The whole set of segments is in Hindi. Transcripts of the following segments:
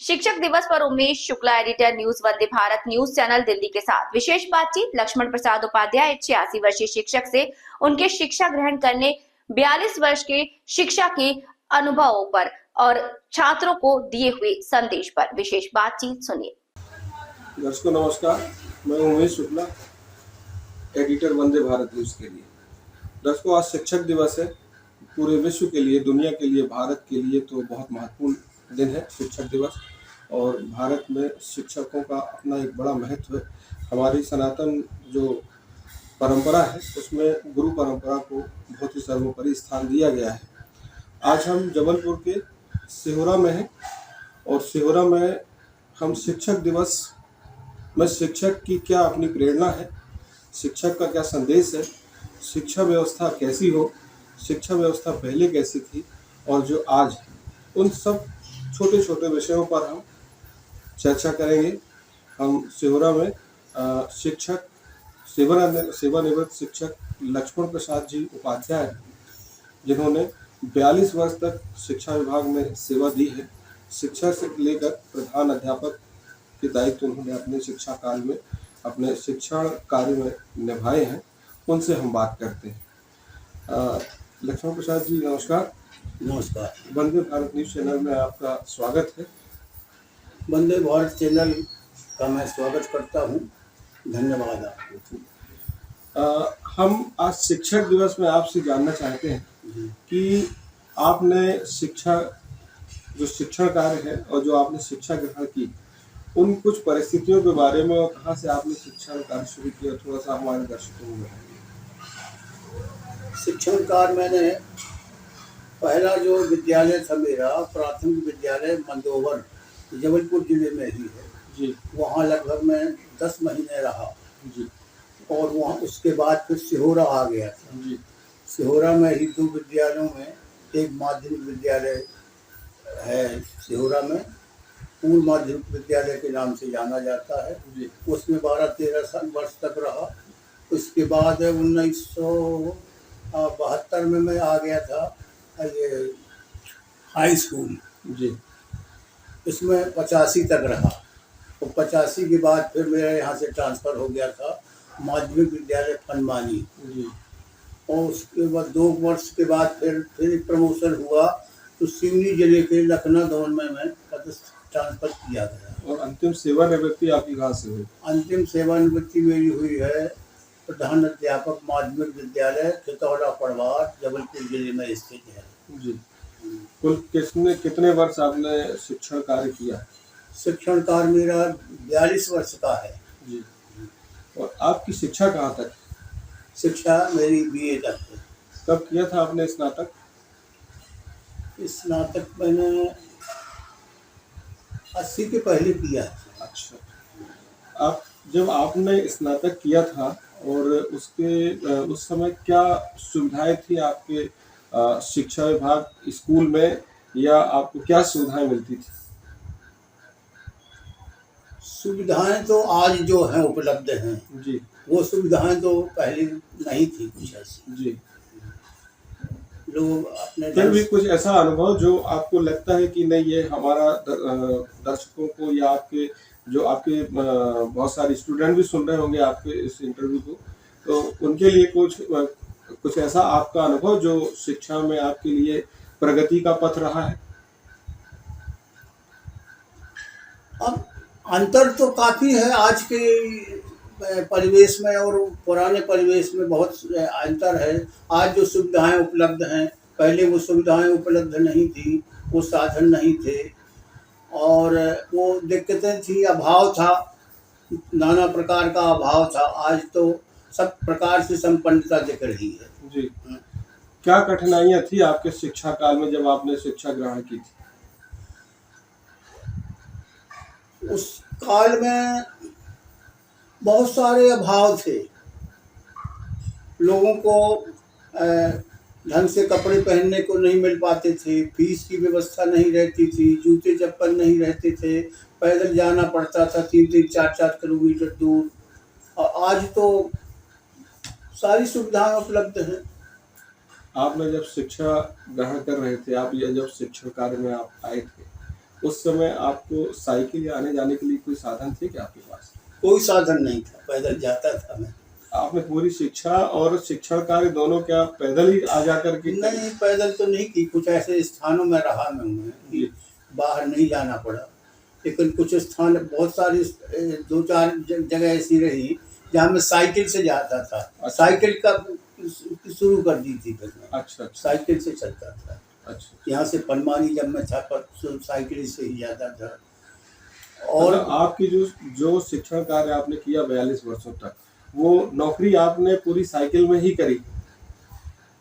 शिक्षक दिवस पर Umesh Shukla, editor, news Vande Bharat news channel Delhi के साथ विशेष बातचीत। लक्ष्मण प्रसाद उपाध्याय 86 वर्षीय शिक्षक से उनके शिक्षा ग्रहण करने 42 वर्ष के शिक्षा के अनुभवों पर और छात्रों को दिए हुए संदेश पर विशेष बातचीत सुनिए। दर्शकों नमस्कार, मैं उमेश शुक्ला, एडिटर वंदे भारत न्यूज के लिए। दर्शकों, आज शिक्षक दिवस है। पूरे विश्व के लिए, दुनिया के लिए, भारत के लिए तो बहुत महत्वपूर्ण दिन है शिक्षक दिवस। और भारत में शिक्षकों का अपना एक बड़ा महत्व है। हमारी सनातन जो परंपरा है उसमें गुरु परंपरा को बहुत ही सर्वोपरि स्थान दिया गया है। आज हम जबलपुर के सिहोरा में हैं और सिहोरा में हम शिक्षक दिवस में शिक्षक की क्या अपनी प्रेरणा है, शिक्षक का क्या संदेश है, शिक्षा व्यवस्था कैसी हो, शिक्षा व्यवस्था पहले कैसी थी और जो आज, उन सब छोटे छोटे विषयों पर हम चर्चा करेंगे। हम सिहोरा में शिक्षक सेवानिवृत्त शिक्षक लक्ष्मण प्रसाद जी उपाध्याय, जिन्होंने 42 वर्ष तक शिक्षा विभाग में सेवा दी है, शिक्षा से लेकर प्रधान अध्यापक के दायित्व उन्होंने अपने शिक्षा काल में, अपने शिक्षण कार्य में निभाए हैं। उनसे हम बात करते हैं। लक्ष्मण प्रसाद जी नमस्कार। नमस्कार। वंदे भारत न्यूज चैनल में आपका स्वागत है। वंदे भारत चैनल का मैं स्वागत करता हूँ, धन्यवाद आपको। हम आज शिक्षक दिवस में आपसे जानना चाहते हैं कि आपने जो शिक्षण कार्य है और जो आपने शिक्षा ग्रहण की, उन कुछ परिस्थितियों के बारे में और कहाँ से आपने शिक्षण कार्य शुरू किया, थोड़ा सा हमारे दर्शकों को बताइए। शिक्षण कार्य मैंने पहला जो विद्यालय था मेरा, प्राथमिक विद्यालय मंदोवर, जबलपुर जिले में ही है जी। वहाँ लगभग मैं 10 महीने रहा जी। और वहाँ उसके बाद फिर सिहोरा आ गया था जी। सिहोरा में ही 2 विद्यालयों में, एक माध्यमिक विद्यालय है सिहोरा में, पूर्व माध्यमिक विद्यालय के नाम से जाना जाता है जी। उसमें 12-13 वर्ष तक रहा। उसके बाद 1972 में मैं आ गया था ये हाई स्कूल जी। इसमें 85 तक रहा और 85 के बाद फिर मेरा यहाँ से ट्रांसफ़र हो गया था माध्यमिक विद्यालय फनमानी जी। और उसके बाद 2 वर्ष के बाद फिर प्रमोशन हुआ तो सिवनी जिले के लखनऊ में मैं ट्रांसफ़र किया गया। और अंतिम सेवानिवृत्ति आपकी कहाँ से हुई? अंतिम सेवानिवृत्ति मेरी हुई है प्रधान अध्यापक माध्यमिक विद्यालय खितौड़ा पड़वार, जबलपुर जिले में स्थित है। जी। कुल कितने वर्ष आपने शिक्षण कार्य किया? शिक्षण कार्य मेरा 42 वर्ष का है। जी। और आपकी शिक्षा कहाँ तक? शिक्षा मेरी BA तक है। कब किया था आपने स्नातक? स्नातक मैंने 80 के पहले किया। अच्छा। जब आपने स्नातक किया था और उस समय क्या सुविधाएं थी आपके शिक्षा विभाग स्कूल में, या आपको क्या सुविधाएं मिलती थी? सुविधाएं तो आज जो हैं उपलब्ध हैं जी। वो सुविधाएं तो पहले नहीं थी कुछ ऐसी। जी। लोग अपने फिर भी कुछ ऐसा अनुभव जो आपको लगता है कि नहीं, ये हमारा दर्शकों को या आपके बहुत सारे स्टूडेंट भी सुन रहे होंगे आपके इस इंटरव्यू को, तो उनके लिए कुछ ऐसा आपका अनुभव जो शिक्षा में आपके लिए प्रगति का पथ रहा है? अब अंतर तो काफ़ी है आज के परिवेश में और पुराने परिवेश में, बहुत अंतर है। आज जो सुविधाएं उपलब्ध हैं, पहले वो सुविधाएं उपलब्ध नहीं थी, वो साधन नहीं थे और वो दिक्कतें थी, अभाव था, नाना प्रकार का अभाव था। आज तो सब प्रकार से संपन्नता दिख रही है। जी। क्या कठिनाइयां थी आपके शिक्षा काल में जब आपने शिक्षा ग्रहण की थी? उस काल में बहुत सारे अभाव थे। लोगों को ढंग से कपड़े पहनने को नहीं मिल पाते थे, फीस की व्यवस्था नहीं रहती थी, जूते चप्पल नहीं रहते थे, पैदल जाना पड़ता था 3-3, 4-4 किलोमीटर दूर। और आज तो सारी सुविधाएं उपलब्ध हैं। आपने जब शिक्षा ग्रहण कर रहे थे, आप जब शिक्षण कार्य में आप आए थे, उस समय आपको साइकिल या आने जाने के लिए कोई साधन थे क्या आपके पास? कोई साधन नहीं था, पैदल जाता था मैं। आपने पूरी शिक्षा और शिक्षण कार्य दोनों क्या पैदल ही आ जा करके करी? नहीं, पैदल तो नहीं की, कुछ ऐसे स्थानों में रहा मैं हूँ कि जी। बाहर नहीं जाना पड़ा। लेकिन कुछ स्थान बहुत सारी 2-4 जगह ऐसी रही जहाँ मैं साइकिल से जाता था। अच्छा। साइकिल का शुरू कर दी थी फिर मैं, अच्छा, अच्छा, साइकिल से चलता था। अच्छा। यहाँ से पनमानी जब मैं था पर साइकिल से ही जाता था। और और आपकी जो जो शिक्षण कार्य आपने किया 42 वर्षों तक, वो नौकरी आपने पूरी साइकिल में ही करी?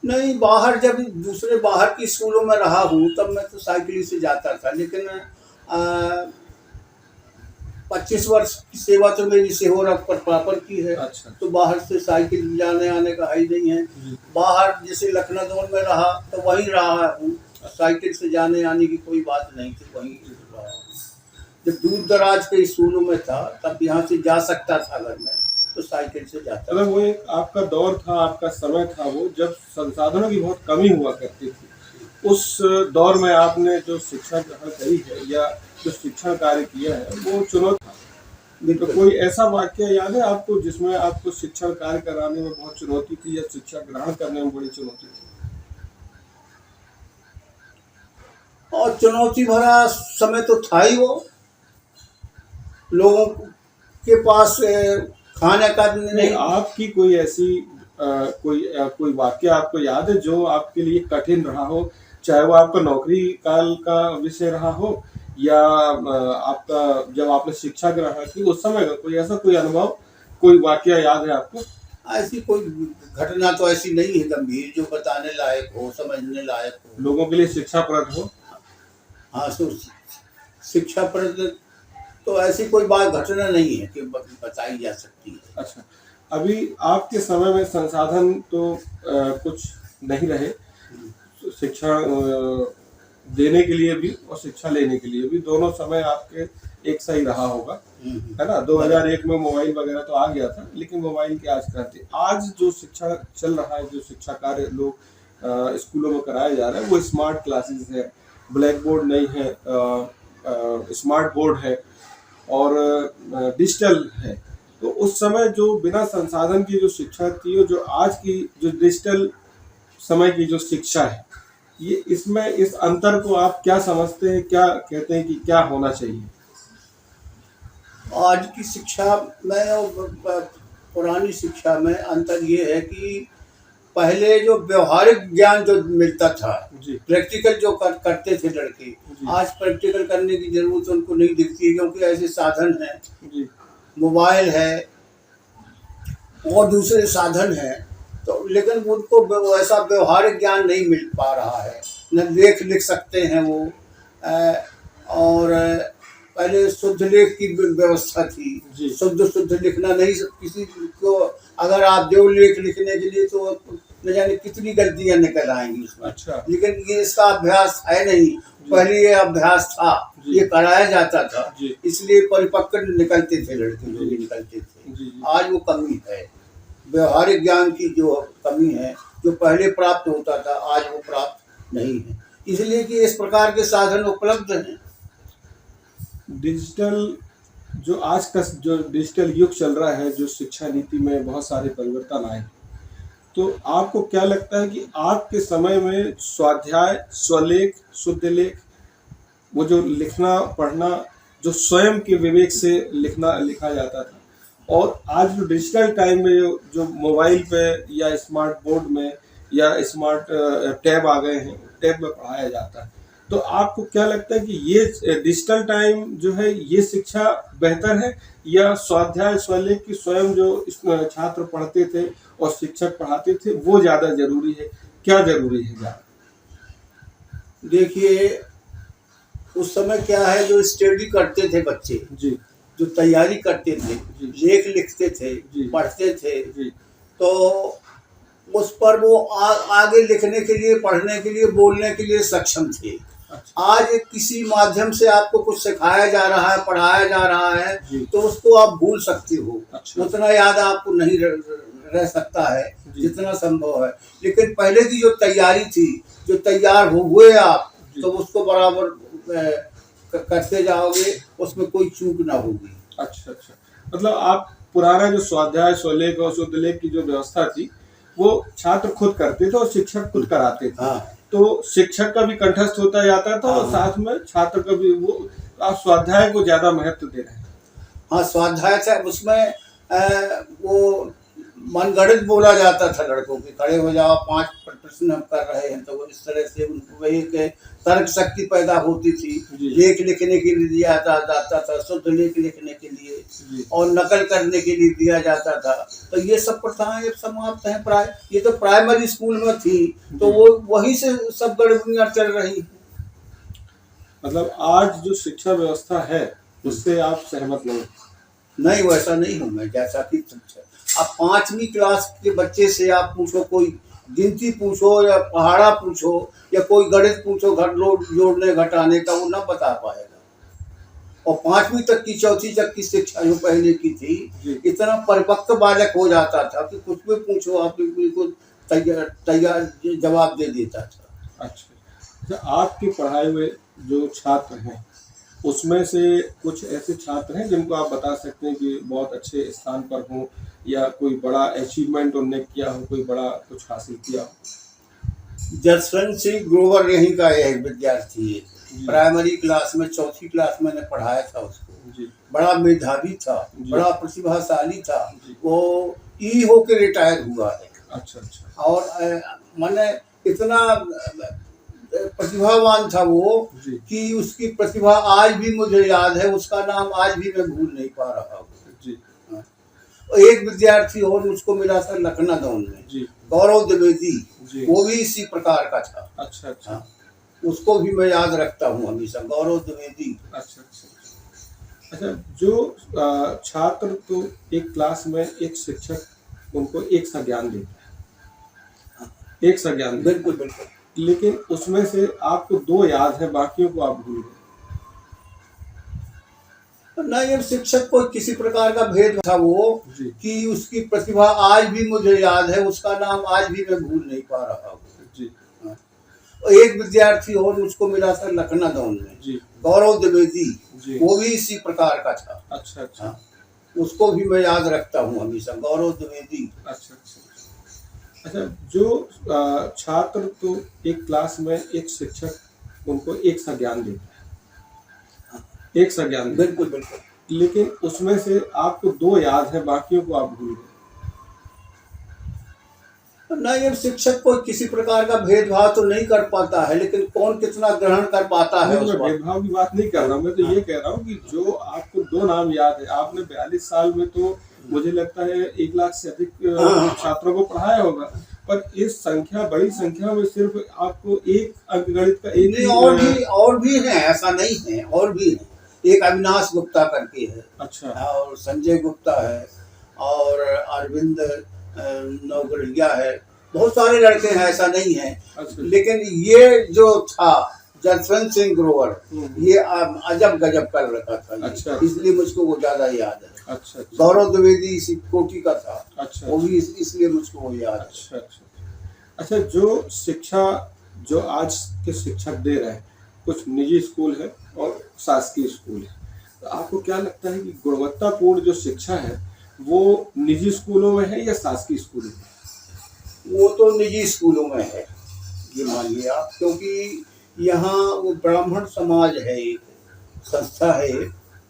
नहीं, बाहर जब दूसरे बाहर की स्कूलों में रहा हूँ तब मैं तो साइकिल ही से जाता था। लेकिन 25 वर्ष की सेवा तो मेरी सिहोर पर की है। अच्छा। तो बाहर से साइकिल जाने आने का है ही नहीं है। जी। बाहर जैसे लखनऊ में रहा तो वहीं रहा हूँ, साइकिल से जाने आने की कोई बात नहीं थी, वहीं रहा हूँ। जब दूर दराज के स्कूलों में था तब यहाँ से जा सकता था अगर मैं, तो साइकिल से जाता था। मतलब वो एक आपका दौर था, आपका समय था वो जब संसाधनों की बहुत कमी हुआ करती थी। उस दौर में आपने जो शिक्षा ग्रहण करी है या जो शिक्षण कार्य किया है वो चुनौती था। तो बिल्कुल। कोई ऐसा वाक्य याद है आपको जिसमें आपको शिक्षण कार्य कराने में बहुत चुनौती थी या शिक्षा ग्रहण करने में बड़ी चुनौती थी? और चुनौती भरा समय तो था ही वो। लोगों के पास खाने का नहीं, नहीं। आपकी कोई ऐसी कोई वाक्य आपको याद है जो आपके लिए कठिन रहा हो, चाहे वो आपका नौकरी काल का विषय रहा हो या आपका जब आपने शिक्षा ग्रहण की उस समय का कोई ऐसा कोई अनुभव, कोई वाक्य याद है आपको? ऐसी कोई घटना तो ऐसी नहीं है गंभीर जो बताने लायक हो, समझने लायक हो। लोगों के लिए शिक्षाप्रद हो? हाँ, तो शिक्षाप्रद तो ऐसी कोई बात घटना नहीं है कि बताई जा सकती है। अच्छा, अभी आपके समय में संसाधन तो कुछ नहीं रहे, शिक्षा देने के लिए भी और शिक्षा लेने के लिए भी दोनों समय आपके एक सा ही रहा होगा, है ना? 2001 में मोबाइल वगैरह तो आ गया था, लेकिन मोबाइल की आज क्रांति। आज जो शिक्षा चल रहा है, जो शिक्षा कार्य लोग स्कूलों में कराया जा रहा है वो स्मार्ट क्लासेस है, ब्लैक बोर्ड नहीं है, स्मार्ट बोर्ड है और डिजिटल है। तो उस समय जो बिना संसाधन की जो शिक्षा थी और जो आज की जो डिजिटल समय की जो शिक्षा है, ये इसमें इस अंतर को आप क्या समझते हैं, क्या कहते हैं कि क्या होना चाहिए? आज की शिक्षा में और पुरानी शिक्षा में अंतर ये है कि पहले जो व्यवहारिक ज्ञान जो मिलता था, जी। प्रैक्टिकल जो करते थे लड़के, जी। आज प्रैक्टिकल करने की जरूरत उनको नहीं दिखती है क्योंकि ऐसे साधन हैं, जी। मोबाइल है और दूसरे साधन हैं। तो लेकिन उनको वैसा व्यवहारिक ज्ञान नहीं मिल पा रहा है। न लेख लिख सकते हैं वो, और पहले शुद्ध लेख की व्यवस्था थी। जी। शुद्ध लिखना नहीं, किसी को अगर आप देव लेख लिखने के लिए तो न जाने कितनी गलतियां निकल आएंगी उसमें। अच्छा। लेकिन ये इसका अभ्यास है नहीं, पहले ये अभ्यास था, जी। ये कराया जाता था, जी। इसलिए परिपक्व निकलते थे लड़के, जो भी निकलते थे। जी। आज वो कमी है, व्यवहारिक ज्ञान की जो कमी है, जो पहले प्राप्त होता था आज वो प्राप्त नहीं है, इसलिए कि इस प्रकार के साधन उपलब्ध हैं। डिजिटल जो आज का जो डिजिटल युग चल रहा है, जो शिक्षा नीति में बहुत सारे परिवर्तन आए, तो आपको क्या लगता है कि आपके समय में स्वाध्याय, स्वलेख, शुद्ध लेख, वो जो लिखना पढ़ना जो स्वयं के विवेक से लिखा जाता था, और आज जो डिजिटल टाइम में जो मोबाइल पे या स्मार्ट बोर्ड में या स्मार्ट टैब आ गए हैं, टैब में पढ़ाया जाता है, तो आपको क्या लगता है कि ये डिजिटल टाइम जो है ये शिक्षा बेहतर है या स्वाध्याय स्वलेख की स्वयं जो छात्र पढ़ते थे और शिक्षक पढ़ाते थे वो ज़्यादा जरूरी है? क्या जरूरी है ज़्यादा? देखिए, उस समय क्या है, जो स्टडी करते थे बच्चे, जी। जो तैयारी करते थे, जी। लेख लिखते थे, जी। पढ़ते थे, जी। तो उस पर वो आगे लिखने के लिए, पढ़ने के लिए, बोलने के लिए सक्षम थे। अच्छा। आज किसी माध्यम से आपको कुछ सिखाया जा रहा है, पढ़ाया जा रहा है, जी। तो उसको आप भूल सकते हो। अच्छा। उतना याद आपको नहीं रह सकता है जी। जितना संभव है। लेकिन पहले की जो तैयारी थी, जो तैयार हुए आप, जी। तो उसको बराबर करते जाओगे उसमें कोई चूक ना होगी। अच्छा अच्छा, मतलब आप पुराना जो स्वाध्याय स्वलेख और शुद्धलेख की जो व्यवस्था थी वो छात्र खुद करते थे और शिक्षक खुद कराते थे। हाँ तो शिक्षक का भी कंठस्थ होता जाता था और हाँ साथ में छात्र का भी वो, आप स्वाध्याय को ज्यादा महत्व दे रहे हैं। हाँ, स्वाध्याय था उसमें वो मनगढ़ंत बोला जाता था लड़कों के, खड़े हो जाओ 5 प्रश्न हम कर रहे हैं, तो वो इस तरह से उनको वही के तर्क शक्ति पैदा होती थी। जी। लेख लिखने के लिए दिया जाता था, शुद्ध लेख लिखने के लिए जी। और नकल करने के लिए दिया जाता था। तो ये सब प्रथाएं अब समाप्त हैं प्राय, ये तो प्राइमरी स्कूल में थी, तो वो वहीं से सब गड़बड़ियाँ चल रही। मतलब आज जो शिक्षा व्यवस्था है उससे आप सहमत नहीं? नहीं, वैसा नहीं हूँ मैं, जैसा कि अब 5वीं क्लास के बच्चे से आप पूछो, कोई गिनती पूछो या पहाड़ा पूछो या कोई गणित पूछो, जोड़ने घटाने का, वो ना बता पाएगा। और 5वीं तक की, 4वीं तक की शिक्षा जो पहले की थी, इतना परिपक्व बालक हो जाता था कि कुछ भी पूछो आप बिल्कुल तैयार जवाब दे देता था। अच्छा, आपके पढ़ाए हुए जो छात्र हैं उसमें से कुछ ऐसे छात्र हैं जिनको आप बता सकते हैं कि बहुत अच्छे स्थान पर हों या कोई बड़ा अचीवमेंट उन्होंने किया हो, कोई बड़ा कुछ हासिल किया हो? जसवंत सिंह ग्रोवर यहीं का एक विद्यार्थी है, प्राइमरी क्लास में 4वीं क्लास मैंने पढ़ाया था उसको। जी। बड़ा मेधावी था, बड़ा प्रतिभाशाली था, वो ई हो के रिटायर हुआ है। अच्छा अच्छा। और मैंने इतना प्रतिभावान था वो कि उसकी प्रतिभा आज भी मुझे याद है, उसका नाम आज भी मैं भूल नहीं पा रहा हूँ। जी। एक विद्यार्थी और मुझको मिला था लखनऊ में, गौरव द्विवेदी, वो भी इसी प्रकार का था। अच्छा अच्छा। हाँ, उसको भी मैं याद रखता हूँ हमेशा, गौरव द्विवेदी। अच्छा अच्छा। अच्छा, जो छात्र तो एक क्लास में एक शिक्षक उनको एक सा ज्ञान देता है, एक सा ज्ञान, बिल्कुल बिल्कुल, लेकिन उसमें से आपको 2 याद है, बाकियों को आप भूल गए। नहीं, अब शिक्षक को किसी प्रकार का भेद था वो कि उसकी प्रतिभा आज भी मुझे याद है, उसका नाम आज भी मैं भूल नहीं पा रहा हूँ। जी। हाँ, एक विद्यार्थी और मुझको मिला था लखनऊ में, गौरव द्विवेदी, वो भी इसी प्रकार का था। अच्छा अच्छा। हाँ, उसको भी मैं याद रखता हूँ हमेशा, गौरव द्विवेदी। अच्छा अच्छा। अच्छा, जो छात्र तो एक क्लास में एक शिक्षक उनको एक सा ज्ञान देता है, एक सा ज्ञान, बिल्कुल बिल्कुल, लेकिन उसमें से आपको 2 याद है, बाकियों को आप भूल गए। नहीं, अब शिक्षक को किसी प्रकार का भेदभाव तो नहीं कर पाता है, लेकिन कौन कितना ग्रहण कर पाता है। मैं भेदभाव की बात नहीं कर रहा हूँ, मैं तो ये कह रहा हूँ कि जो आपको 2 नाम याद है, आपने 42 साल में तो मुझे लगता है 1 लाख से अधिक छात्रों को पढ़ाया होगा, पर इस संख्या, बड़ी संख्या में सिर्फ आपको एक अंकगणित का एक नहीं, और भी है, ऐसा नहीं है, और भी है। एक अविनाश गुप्ता करके है, अच्छा, और संजय गुप्ता है, और अरविंद नौगरिया है, बहुत सारे लड़के हैं, ऐसा नहीं है। अच्छा। लेकिन ये जो था जसवंत सिंह ग्रोवर, ये अजब गजब कर रखा था। अच्छा। इसलिए मुझको वो ज्यादा याद है। अच्छा। गौरव द्विवेदी इसी कोटि का था। अच्छा। वो भी इसलिए मुझको वो याद है। अच्छा अच्छा। अच्छा, जो शिक्षा जो आज के शिक्षक दे रहे हैं, कुछ निजी स्कूल है और शासकीय स्कूल है, तो आपको क्या लगता है कि गुणवत्तापूर्ण जो शिक्षा है वो निजी स्कूलों में है या शासकीय स्कूलों में? वो तो निजी स्कूलों में है, ये मान लिया आप, क्योंकि यहाँ वो ब्राह्मण समाज है, एक संस्था है,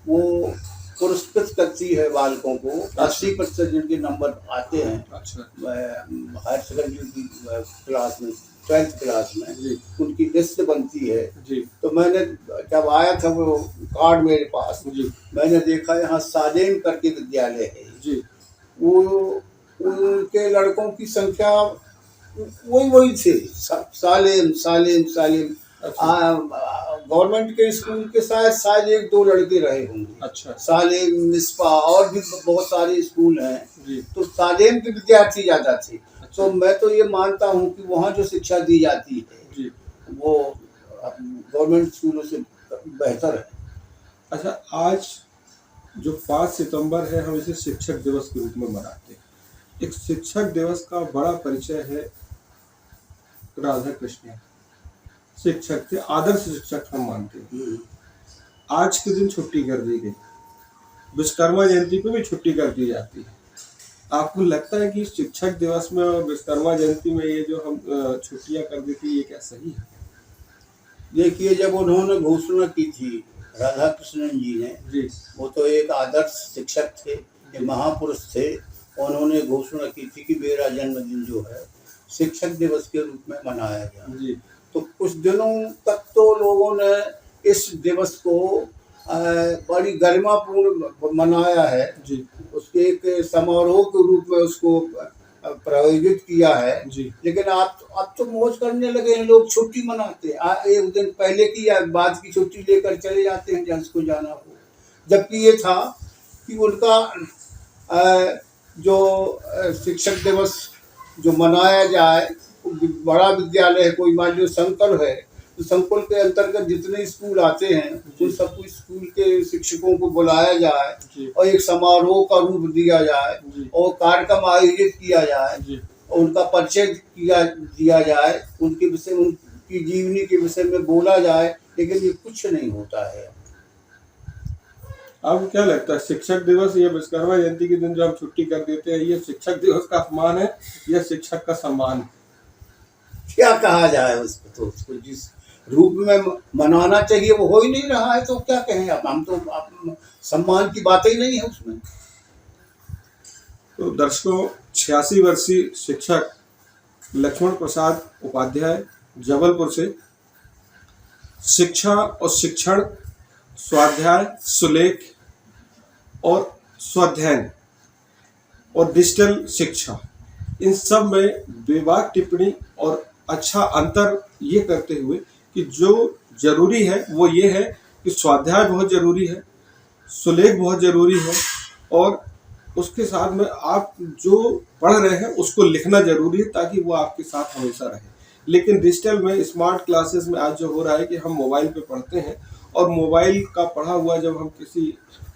वो पुरस्कृत करती है बालकों को। 80% जिनके नंबर आते हैं हायर सेकेंडरी की क्लास में, 12th क्लास में, उनकी लिस्ट बनती है। तो मैंने जब आया था वो कार्ड मेरे पास, मैंने देखा यहाँ सालेम करके विद्यालय है, वो उनके लड़कों की संख्या वही थे, सालेम सालेम सालेम। गवर्नमेंट के स्कूल के शायद 1-2 लड़के रहे होंगे। अच्छा। सालेम, मिसपा और भी बहुत सारे स्कूल हैं, तो सालेम के विद्यार्थी ज्यादा थे। अच्छा। तो मैं तो ये मानता हूँ कि वहाँ जो शिक्षा दी जाती है वो गवर्नमेंट स्कूलों से बेहतर है। अच्छा, आज जो 5 सितंबर है, हम इसे शिक्षक दिवस के रूप में मनाते हैं। एक शिक्षक दिवस का बड़ा परिचय है राधा कृष्ण, शिक्षक थे, आदर्श शिक्षक हम मानते हैं। आज के दिन छुट्टी कर दी गई, विश्वकर्मा जयंती को भी छुट्टी कर दी जाती है। आपको लगता है कि शिक्षक दिवस में और विश्वकर्मा जयंती में ये जो हम छुट्टियां कर दी थी, ये क्या सही है? देखिए, जब उन्होंने घोषणा की थी राधा कृष्णन जी ने, जी वो तो एक आदर्श शिक्षक थे, एक महापुरुष थे। उन्होंने घोषणा की थी कि मेरा जन्मदिन जो है शिक्षक दिवस के रूप में मनाया गया। जी तो कुछ दिनों तक तो लोगों ने इस दिवस को बड़ी गरिमापूर्ण मनाया है। जी उसके एक समारोह के रूप में उसको प्रायोजित किया है। जी लेकिन अब तो मौज करने लगे हैं लोग, छुट्टी मनाते हैं। एक दिन पहले की या बाद की छुट्टी लेकर चले जाते हैं जहाँ को जाना हो। जबकि ये था कि उनका जो शिक्षक दिवस जो मनाया जाए, बड़ा विद्यालय है, कोई मान लो संकुल है, तो संकुल के अंतर्गत जितने स्कूल आते हैं उन सबको स्कूल के शिक्षकों को बुलाया जाए और एक समारोह का रूप दिया जाए और कार्यक्रम आयोजित किया जाए और उनका परिचय दिया जाए, उनके विषय, उनकी जीवनी के विषय में बोला जाए। लेकिन ये कुछ नहीं होता है। आपको क्या लगता है, शिक्षक दिवस या विश्वकर्मा जयंती के दिन जो हम छुट्टी कर देते हैं, ये शिक्षक दिवस का अपमान है या शिक्षक का सम्मान? क्या कहा जाए उसको, तो उसको जिस रूप में मनाना चाहिए वो हो ही नहीं रहा है, तो क्या कहें अब हम तो, सम्मान की बात ही नहीं है उसमें। तो दर्शकों, 86 वर्षीय शिक्षक लक्ष्मण प्रसाद उपाध्याय जबलपुर से शिक्षा और शिक्षण, स्वाध्याय, सुलेख और स्वाध्ययन और डिजिटल शिक्षा, इन सब में बेबाक टिप्पणी और अच्छा अंतर ये करते हुए कि जो जरूरी है वो ये है कि स्वाध्याय बहुत जरूरी है, सुलेख बहुत जरूरी है और उसके साथ में आप जो पढ़ रहे हैं उसको लिखना जरूरी है ताकि वो आपके साथ हमेशा रहे। लेकिन डिजिटल में, स्मार्ट क्लासेस में आज जो हो रहा है कि हम मोबाइल पे पढ़ते हैं और मोबाइल का पढ़ा हुआ जब हम किसी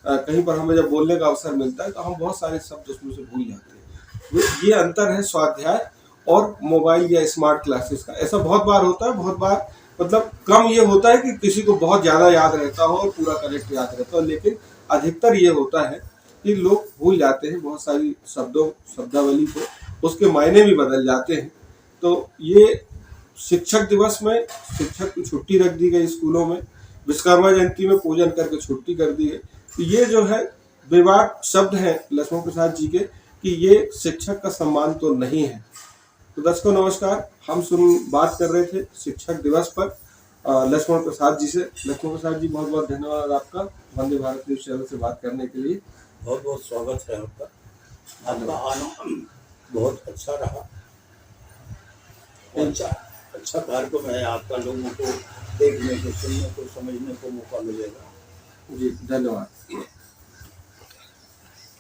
कहीं पर हमें जब बोलने का अवसर मिलता है तो हम बहुत सारे शब्द उसमें से भूल जाते हैं। ये अंतर है स्वाध्याय और मोबाइल या स्मार्ट क्लासेस का। ऐसा बहुत बार होता है, बहुत बार मतलब कम ये होता है कि किसी को बहुत ज़्यादा याद रहता हो और पूरा करेक्ट याद रहता हो, लेकिन अधिकतर ये होता है कि लोग भूल जाते हैं बहुत सारी शब्दावली को, उसके मायने भी बदल जाते हैं। तो ये शिक्षक दिवस में शिक्षक की छुट्टी रख दी गई स्कूलों में, विश्वकर्मा जयंती में पूजन करके छुट्टी कर दी गई। तो ये जो है बेबाक शब्द हैं लक्ष्मण प्रसाद जी के कि ये शिक्षक का सम्मान तो नहीं है। तो दर्शकों नमस्कार, हम बात कर रहे थे शिक्षक दिवस पर लक्ष्मण प्रसाद जी से। लक्ष्मण प्रसाद जी, बहुत बहुत धन्यवाद आपका वंदे भारत न्यूज चैनल से बात करने के लिए। बहुत बहुत स्वागत है आपका। आपका आना बहुत अच्छा रहा, अच्छा कार्यक्रम है आपका, लोगों को देखने को, सुनने को, समझने को मौका मिलेगा। जी धन्यवाद।